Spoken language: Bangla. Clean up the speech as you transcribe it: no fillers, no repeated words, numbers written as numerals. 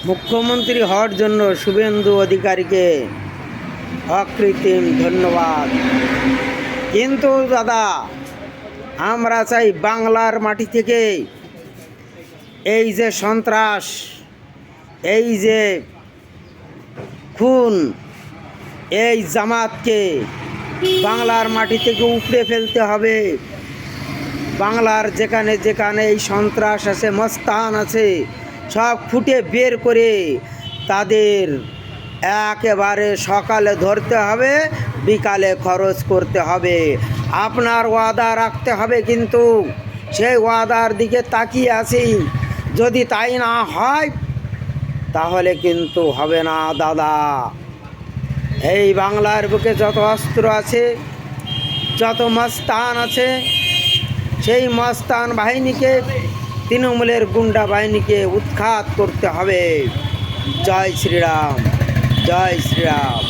মুখ্যমন্ত্রী হওয়ার জন্য শুভেন্দু অধিকারীকে অকৃত্রিম ধন্যবাদ। কিন্তু দাদা, আমরা চাই বাংলার মাটি থেকে এই যে সন্ত্রাস, এই যে খুন, এই জামাতকে বাংলার মাটি থেকে উপড়ে ফেলতে হবে। বাংলার যেখানে যেখানে এই সন্ত্রাস আছে, মস্তান আছে, সব খুঁটে বের করে তাদের একেবারে সকালে ধরতে হবে, বিকালে খরচ করতে হবে। আপনার ওয়াদা রাখতে হবে, কিন্তু সেই ওয়াদার দিকে তাকিয়ে আছি। যদি তাই না হয় তাহলে কিন্তু হবে না দাদা। এই বাংলার বুকে যত অস্ত্র আছে, যত মস্তান আছে, সেই মস্তান বাহিনীকে, তৃণমূলের গুন্ডা বাহিনীকে উৎখাত করতে হবে। জয় শ্রীরাম, জয় শ্রীরাম।